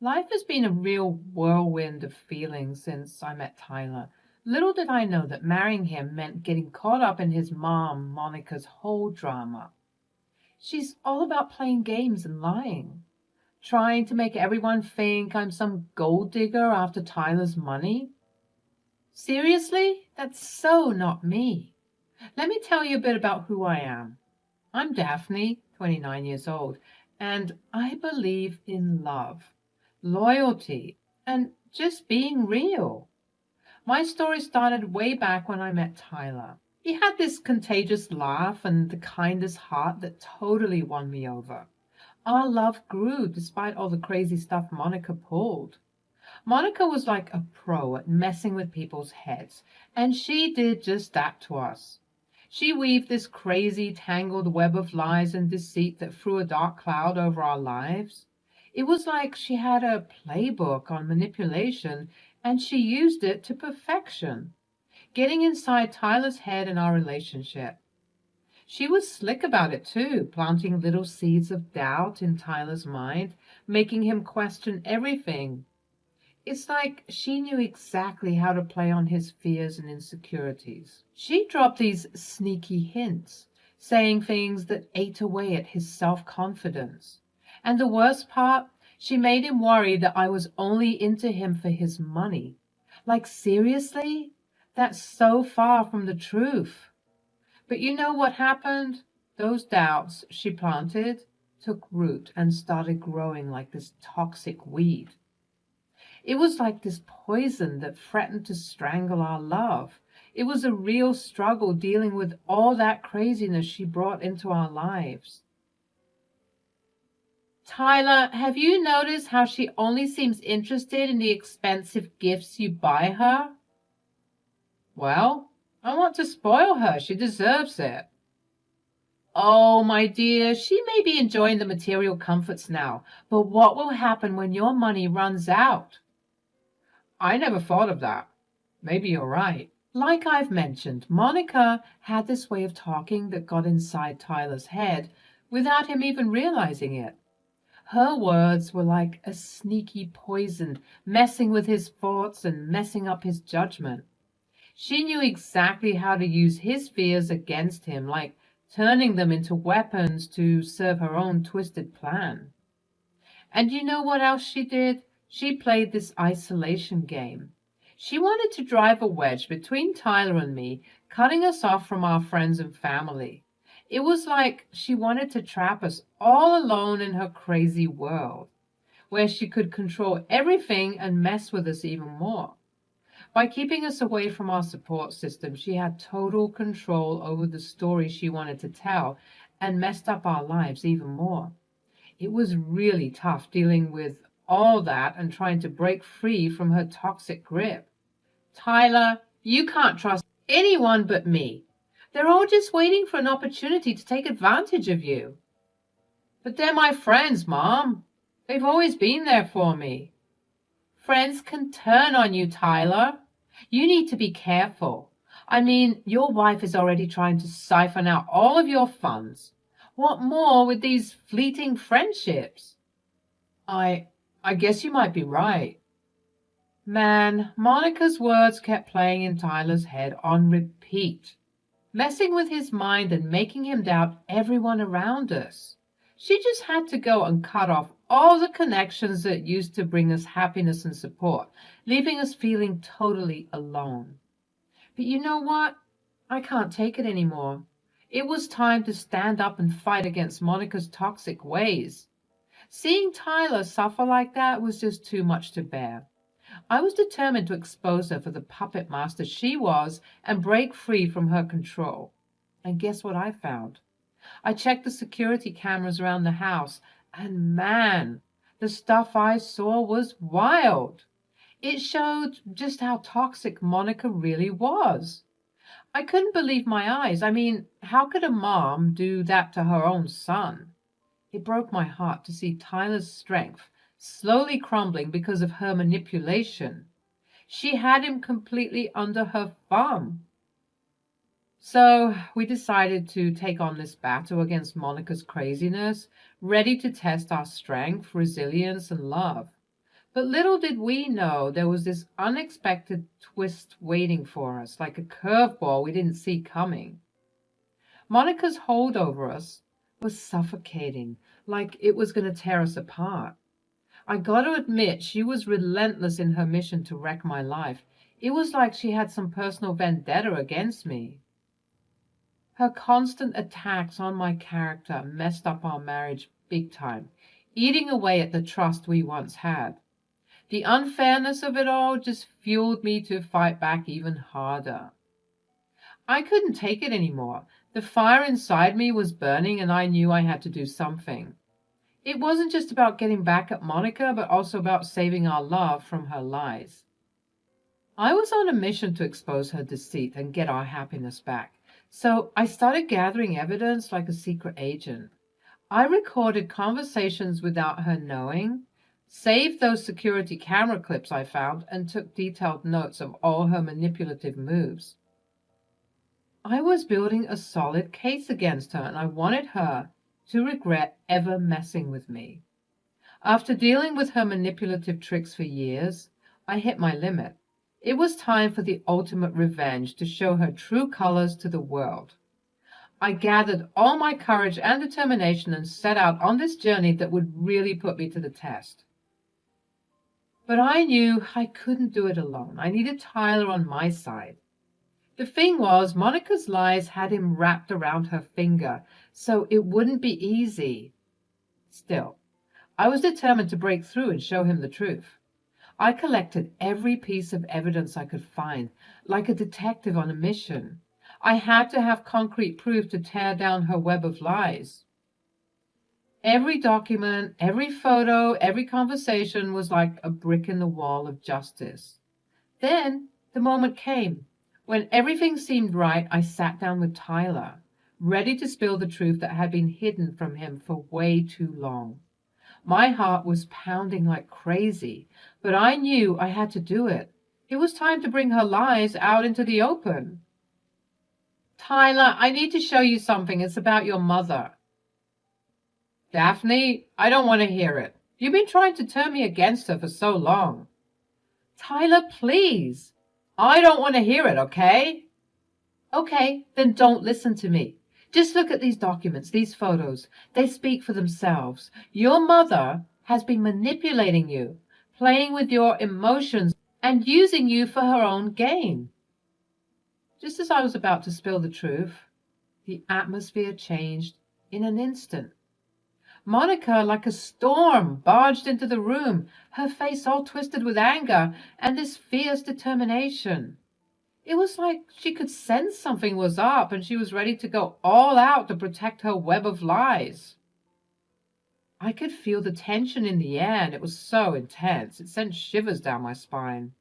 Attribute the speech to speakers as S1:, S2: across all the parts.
S1: Life has been a real whirlwind of feelings since I met Tyler. Little did I know that marrying him meant getting caught up in his mom, Monica's whole drama. She's all about playing games and lying, trying to make everyone think I'm some gold digger after Tyler's money. Seriously? That's so not me. Let me tell you a bit about who I am. I'm Daphne, 29 years old, and I believe in love, loyalty, and just being real. My story started way back when I met Tyler. He had this contagious laugh and the kindest heart that totally won me over. Our love grew despite all the crazy stuff Monica pulled. Monica was like a pro at messing with people's heads, and she did just that to us. She weaved this crazy, tangled web of lies and deceit that threw a dark cloud over our lives. It was like she had a playbook on manipulation, and she used it to perfection, getting inside Tyler's head and our relationship. She was slick about it too, planting little seeds of doubt in Tyler's mind, making him question everything. It's like she knew exactly how to play on his fears and insecurities. She dropped these sneaky hints, saying things that ate away at his self-confidence. And the worst part, she made him worry that I was only into him for his money. Like, seriously? That's so far from the truth. But you know what happened? Those doubts she planted took root and started growing like this toxic weed. It was like this poison that threatened to strangle our love. It was a real struggle dealing with all that craziness she brought into our lives. Tyler, have you noticed how she only seems interested in the expensive gifts you buy her? Well, I want to spoil her. She deserves it. Oh, my dear, she may be enjoying the material comforts now, but what will happen when your money runs out? I never thought of that. Maybe you're right. Like I've mentioned, Monica had this way of talking that got inside Tyler's head without him even realizing it. Her words were like a sneaky poison, messing with his thoughts and messing up his judgment. She knew exactly how to use his fears against him, like turning them into weapons to serve her own twisted plan. And you know what else she did? She played this isolation game. She wanted to drive a wedge between Tyler and me, cutting us off from our friends and family. It was like she wanted to trap us all alone in her crazy world, where she could control everything and mess with us even more. By keeping us away from our support system, she had total control over the story she wanted to tell and messed up our lives even more. It was really tough dealing with all that and trying to break free from her toxic grip. Tyler, you can't trust anyone but me. They're all just waiting for an opportunity to take advantage of you. But they're my friends, Mom. They've always been there for me. Friends can turn on you, Tyler. You need to be careful. I mean, your wife is already trying to siphon out all of your funds. What more with these fleeting friendships? I guess you might be right. Man, Monica's words kept playing in Tyler's head on repeat, messing with his mind and making him doubt everyone around us. She just had to go and cut off all the connections that used to bring us happiness and support, leaving us feeling totally alone. But you know what? I can't take it anymore. It was time to stand up and fight against Monica's toxic ways. Seeing Tyler suffer like that was just too much to bear. I was determined to expose her for the puppet master she was and break free from her control. And guess what I found? I checked the security cameras around the house, and man, the stuff I saw was wild. It showed just how toxic Monica really was. I couldn't believe my eyes. I mean, how could a mom do that to her own son? It broke my heart to see Tyler's strength slowly crumbling because of her manipulation. She had him completely under her thumb. So we decided to take on this battle against Monica's craziness, ready to test our strength, resilience, and love. But little did we know there was this unexpected twist waiting for us, like a curveball we didn't see coming. Monica's hold over us was suffocating, like it was going to tear us apart. I got to admit, she was relentless in her mission to wreck my life. It was like she had some personal vendetta against me. Her constant attacks on my character messed up our marriage big time, eating away at the trust we once had. The unfairness of it all just fueled me to fight back even harder. I couldn't take it anymore. The fire inside me was burning, and I knew I had to do something. It wasn't just about getting back at Monica, but also about saving our love from her lies. I was on a mission to expose her deceit and get our happiness back. So I started gathering evidence like a secret agent. I recorded conversations without her knowing, saved those security camera clips I found, and took detailed notes of all her manipulative moves. I was building a solid case against her, and I wanted her to regret ever messing with me. After dealing with her manipulative tricks for years, I hit my limit. It was time for the ultimate revenge, to show her true colors to the world. I gathered all my courage and determination and set out on this journey that would really put me to the test. But I knew I couldn't do it alone. I needed Tyler on my side. The thing was, Monica's lies had him wrapped around her finger, so it wouldn't be easy. Still, I was determined to break through and show him the truth. I collected every piece of evidence I could find, like a detective on a mission. I had to have concrete proof to tear down her web of lies. Every document, every photo, every conversation was like a brick in the wall of justice. Then the moment came. When everything seemed right, I sat down with Tyler, ready to spill the truth that had been hidden from him for way too long. My heart was pounding like crazy, but I knew I had to do it. It was time to bring her lies out into the open. Tyler, I need to show you something. It's about your mother. Daphne, I don't want to hear it. You've been trying to turn me against her for so long. Tyler, please. I don't want to hear it, okay? Okay, then don't listen to me. Just look at these documents, these photos. They speak for themselves. Your mother has been manipulating you, playing with your emotions, and using you for her own gain. Just as I was about to spill the truth, the atmosphere changed in an instant. Monica, like a storm, barged into the room, her face all twisted with anger and this fierce determination. It was like she could sense something was up, and she was ready to go all out to protect her web of lies. I could feel the tension in the air, and it was so intense it sent shivers down my spine.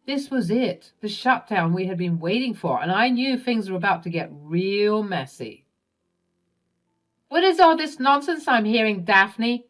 S1: This was it, the shutdown we had been waiting for, and I knew things were about to get real messy. What is all this nonsense I'm hearing, Daphne?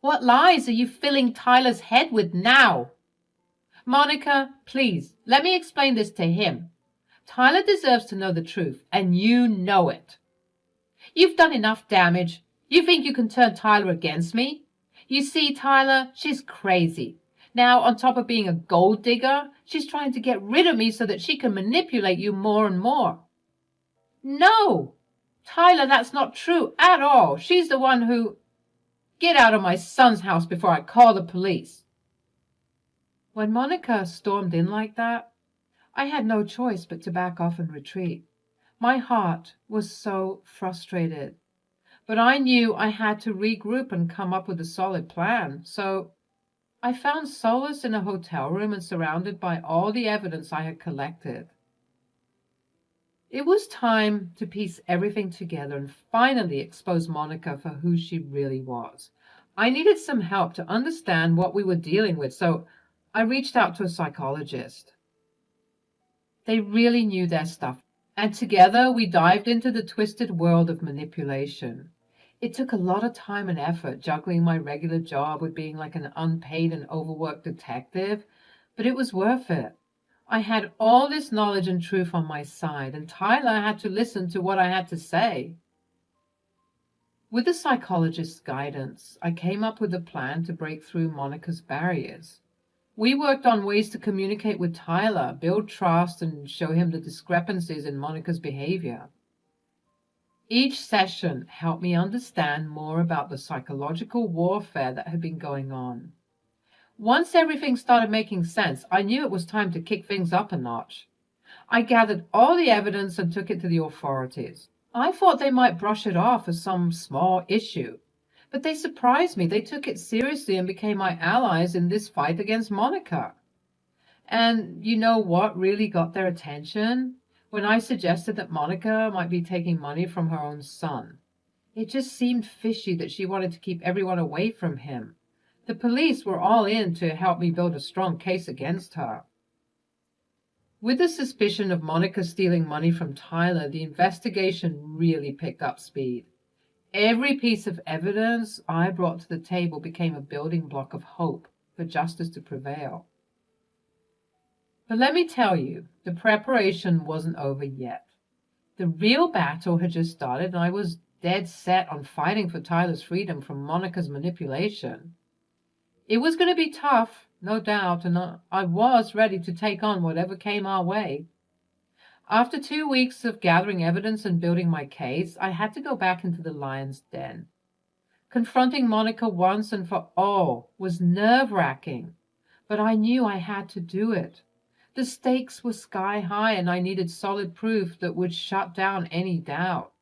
S1: What lies are you filling Tyler's head with now? Monica, please, let me explain this to him. Tyler deserves to know the truth, and you know it. You've done enough damage. You think you can turn Tyler against me? You see, Tyler, she's crazy. Now, on top of being a gold digger, she's trying to get rid of me so that she can manipulate you more and more. No! Tyler, that's not true at all. She's the one who... Get out of my son's house before I call the police. When Monica stormed in like that, I had no choice but to back off and retreat. My heart was so frustrated. But I knew I had to regroup and come up with a solid plan. So I found solace in a hotel room and surrounded by all the evidence I had collected. It was time to piece everything together and finally expose Monica for who she really was. I needed some help to understand what we were dealing with, so I reached out to a psychologist. They really knew their stuff, and together we dived into the twisted world of manipulation. It took a lot of time and effort, juggling my regular job with being like an unpaid and overworked detective, but it was worth it. I had all this knowledge and truth on my side, and Tyler had to listen to what I had to say. With the psychologist's guidance, I came up with a plan to break through Monica's barriers. We worked on ways to communicate with Tyler, build trust, and show him the discrepancies in Monica's behavior. Each session helped me understand more about the psychological warfare that had been going on. Once everything started making sense, I knew it was time to kick things up a notch. I gathered all the evidence and took it to the authorities. I thought they might brush it off as some small issue, but they surprised me. They took it seriously and became my allies in this fight against Monica. And you know what really got their attention? When I suggested that Monica might be taking money from her own son. It just seemed fishy that she wanted to keep everyone away from him. The police were all in to help me build a strong case against her. With the suspicion of Monica stealing money from Tyler, the investigation really picked up speed. Every piece of evidence I brought to the table became a building block of hope for justice to prevail. But let me tell you, the preparation wasn't over yet. The real battle had just started, and I was dead set on fighting for Tyler's freedom from Monica's manipulation. It was going to be tough, no doubt, and I was ready to take on whatever came our way. After 2 weeks of gathering evidence and building my case, I had to go back into the lion's den. Confronting Monica once and for all was nerve-wracking, but I knew I had to do it. The stakes were sky high, and I needed solid proof that would shut down any doubt.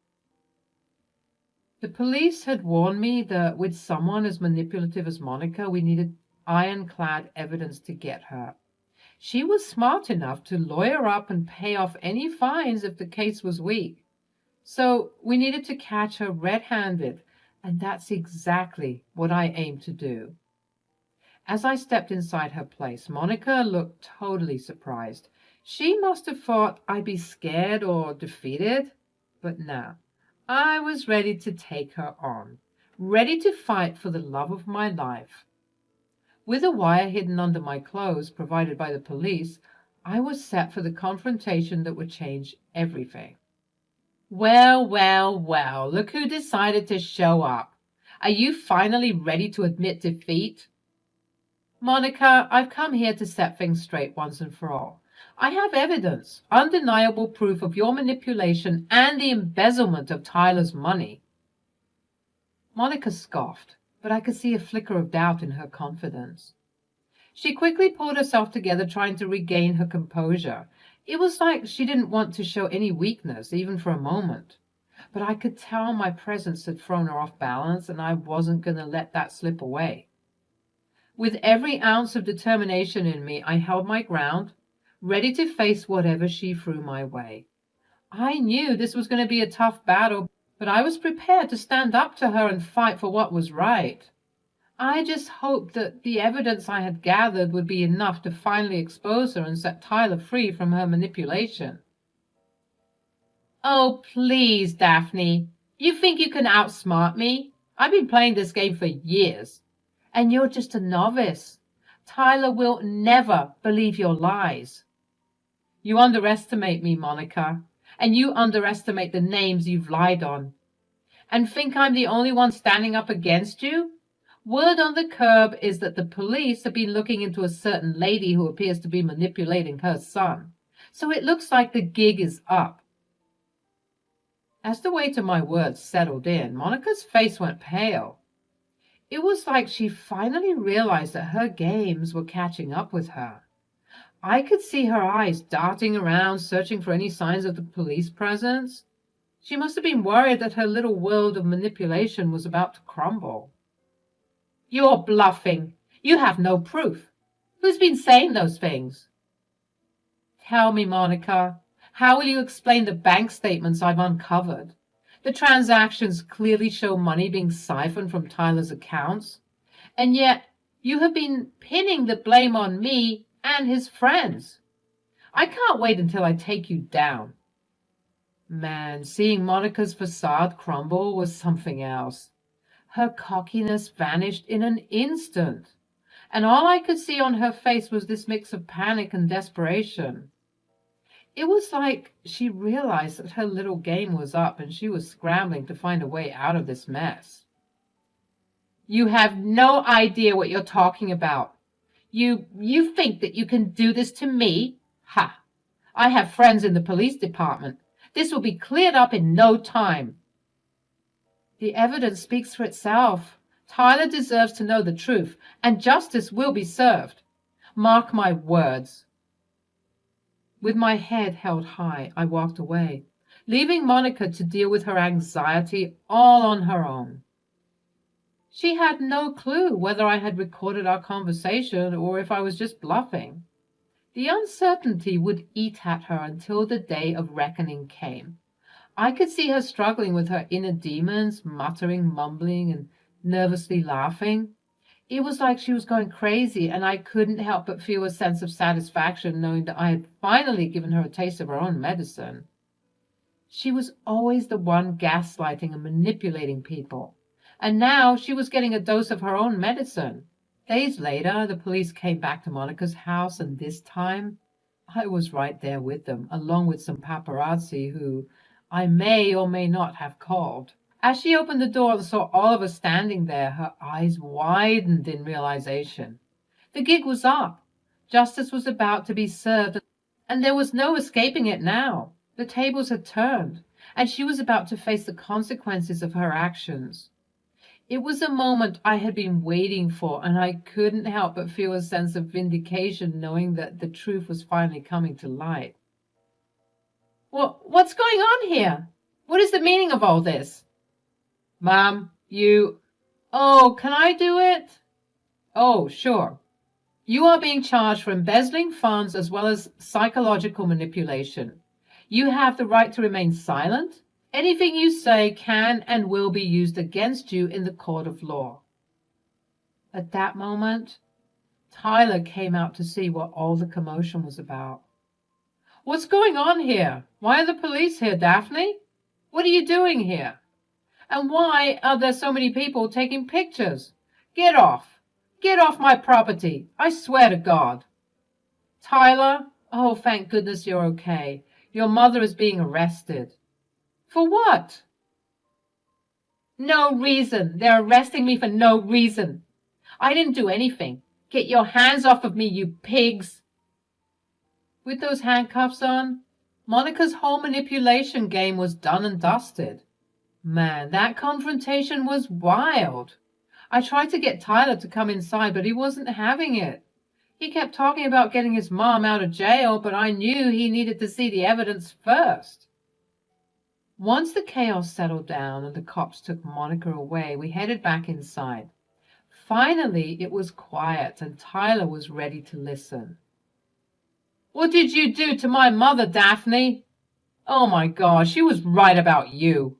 S1: The police had warned me that with someone as manipulative as Monica, we needed ironclad evidence to get her. She was smart enough to lawyer up and pay off any fines if the case was weak. So we needed to catch her red-handed, and that's exactly what I aimed to do. As I stepped inside her place, Monica looked totally surprised. She must have thought I'd be scared or defeated, but no. I was ready to take her on, ready to fight for the love of my life. With a wire hidden under my clothes provided by the police, I was set for the confrontation that would change everything. Well, well, well, look who decided to show up. Are you finally ready to admit defeat? Monica, I've come here to set things straight once and for all. I have evidence, undeniable proof of your manipulation and the embezzlement of Tyler's money. Monica scoffed, but I could see a flicker of doubt in her confidence. She quickly pulled herself together, trying to regain her composure. It was like she didn't want to show any weakness, even for a moment. But I could tell my presence had thrown her off balance, and I wasn't going to let that slip away. With every ounce of determination in me, I held my ground, ready to face whatever she threw my way. I knew this was going to be a tough battle, but I was prepared to stand up to her and fight for what was right. I just hoped that the evidence I had gathered would be enough to finally expose her and set Tyler free from her manipulation. Oh, please, Daphne. You think you can outsmart me? I've been playing this game for years, and you're just a novice. Tyler will never believe your lies. You underestimate me, Monica, and you underestimate the names you've lied on. And think I'm the only one standing up against you? Word on the curb is that the police have been looking into a certain lady who appears to be manipulating her son. So it looks like the gig is up. As the weight of my words settled in, Monica's face went pale. It was like she finally realized that her games were catching up with her. I could see her eyes darting around, searching for any signs of the police presence. She must have been worried that her little world of manipulation was about to crumble. You're bluffing. You have no proof. Who's been saying those things? Tell me, Monica, how will you explain the bank statements I've uncovered? The transactions clearly show money being siphoned from Tyler's accounts, and yet you have been pinning the blame on me and his friends. I can't wait until I take you down. Man, seeing Monica's facade crumble was something else. Her cockiness vanished in an instant, and all I could see on her face was this mix of panic and desperation. It was like she realized that her little game was up and she was scrambling to find a way out of this mess. You have no idea what you're talking about. You think that you can do this to me? Ha! I have friends in the police department. This will be cleared up in no time. The evidence speaks for itself. Tyler deserves to know the truth, and justice will be served. Mark my words. With my head held high, I walked away, leaving Monica to deal with her anxiety all on her own. She had no clue whether I had recorded our conversation or if I was just bluffing. The uncertainty would eat at her until the day of reckoning came. I could see her struggling with her inner demons, muttering, mumbling, and nervously laughing. It was like she was going crazy, and I couldn't help but feel a sense of satisfaction knowing that I had finally given her a taste of her own medicine. She was always the one gaslighting and manipulating people, and now she was getting a dose of her own medicine. Days later, the police came back to Monica's house, and this time I was right there with them, along with some paparazzi who I may or may not have called. As she opened the door and saw Oliver standing there, her eyes widened in realization. The gig was up. Justice was about to be served, and there was no escaping it now. The tables had turned, and she was about to face the consequences of her actions. It was a moment I had been waiting for, and I couldn't help but feel a sense of vindication knowing that the truth was finally coming to light. What's going on here? What is the meaning of all this? Mom, Oh, can I do it? Oh, sure. You are being charged for embezzling funds as well as psychological manipulation. You have the right to remain silent. Anything you say can and will be used against you in the court of law. At that moment, Tyler came out to see what all the commotion was about. What's going on here? Why are the police here, Daphne? What are you doing here? And why are there so many people taking pictures? Get off! Get off my property! I swear to God! Tyler? Oh, thank goodness you're okay. Your mother is being arrested. For what? No reason. They're arresting me for no reason. I didn't do anything. Get your hands off of me, you pigs! With those handcuffs on, Monica's whole manipulation game was done and dusted. Man, that confrontation was wild. I tried to get Tyler to come inside, but he wasn't having it. He kept talking about getting his mom out of jail, but I knew he needed to see the evidence first. Once the chaos settled down and the cops took Monica away, we headed back inside. Finally, it was quiet and Tyler was ready to listen. What did you do to my mother, Daphne? Oh my God, she was right about you.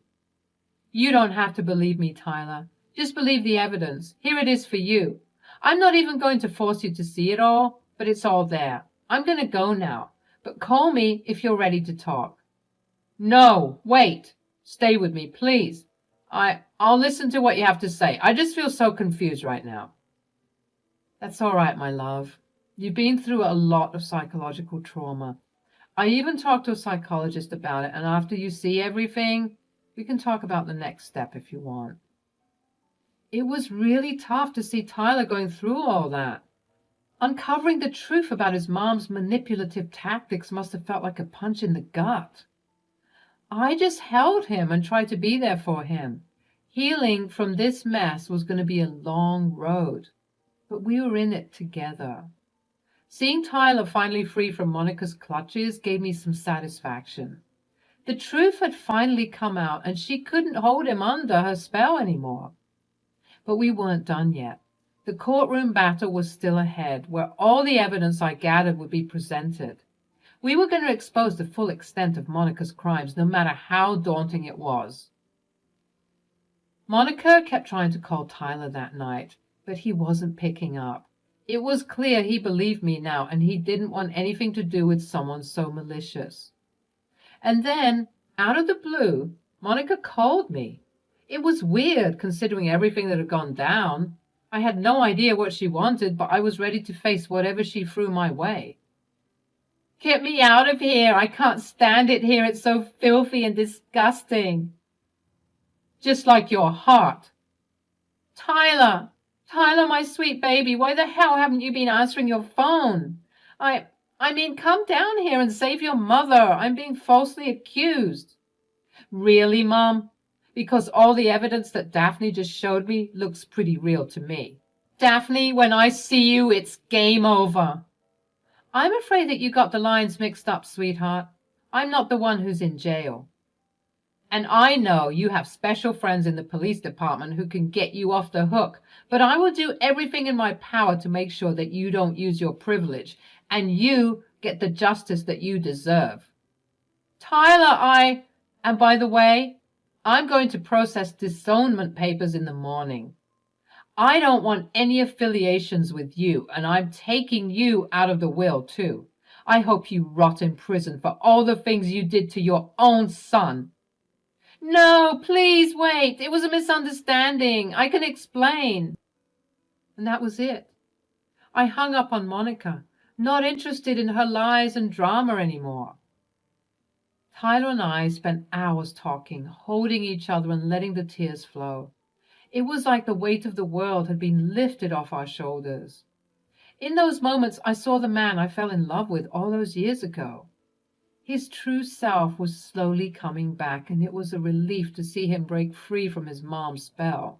S1: You don't have to believe me, Tyler. Just believe the evidence. Here it is for you. I'm not even going to force you to see it all, but it's all there. I'm going to go now, but call me if you're ready to talk. No, wait. Stay with me, please. I'll listen to what you have to say. I just feel so confused right now. That's all right, my love. You've been through a lot of psychological trauma. I even talked to a psychologist about it, and after you see everything, we can talk about the next step if you want. It was really tough to see Tyler going through all that. Uncovering the truth about his mom's manipulative tactics must have felt like a punch in the gut. I just held him and tried to be there for him. Healing from this mess was going to be a long road, but we were in it together. Seeing Tyler finally free from Monica's clutches gave me some satisfaction. The truth had finally come out, and she couldn't hold him under her spell anymore. But we weren't done yet. The courtroom battle was still ahead, where all the evidence I gathered would be presented. We were going to expose the full extent of Monica's crimes, no matter how daunting it was. Monica kept trying to call Tyler that night, but he wasn't picking up. It was clear he believed me now, and he didn't want anything to do with someone so malicious. And then, out of the blue, Monica called me. It was weird, considering everything that had gone down. I had no idea what she wanted, but I was ready to face whatever she threw my way. Get me out of here. I can't stand it here. It's so filthy and disgusting. Just like your heart. Tyler, my sweet baby, why the hell haven't you been answering your phone? I mean, come down here and save your mother. I'm being falsely accused. Really, Mom? Because all the evidence that Daphne just showed me looks pretty real to me. Daphne, when I see you, it's game over. I'm afraid that you got the lines mixed up, sweetheart. I'm not the one who's in jail. And I know you have special friends in the police department who can get you off the hook, but I will do everything in my power to make sure that you don't use your privilege and you get the justice that you deserve. Tyler, and by the way, I'm going to process disownment papers in the morning. I don't want any affiliations with you, and I'm taking you out of the will, too. I hope you rot in prison for all the things you did to your own son. No, please wait. It was a misunderstanding. I can explain. And that was it. I hung up on Monica, not interested in her lies and drama anymore. Tyler and I spent hours talking, holding each other and letting the tears flow. It was like the weight of the world had been lifted off our shoulders. In those moments, I saw the man I fell in love with all those years ago. His true self was slowly coming back, and it was a relief to see him break free from his mom's spell.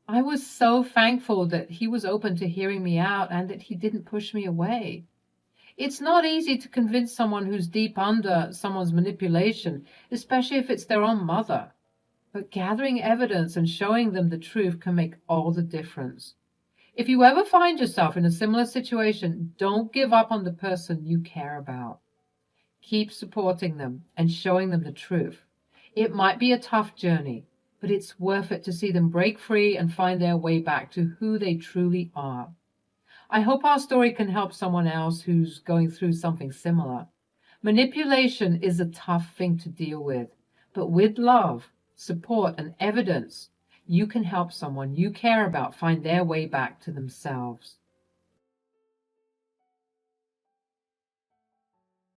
S1: I was so thankful that he was open to hearing me out and that he didn't push me away. It's not easy to convince someone who's deep under someone's manipulation, especially if it's their own mother. But gathering evidence and showing them the truth can make all the difference. If you ever find yourself in a similar situation, don't give up on the person you care about. Keep supporting them and showing them the truth. It might be a tough journey, but it's worth it to see them break free and find their way back to who they truly are. I hope our story can help someone else who's going through something similar. Manipulation is a tough thing to deal with, but with love, support, and evidence, you can help someone you care about find their way back to themselves.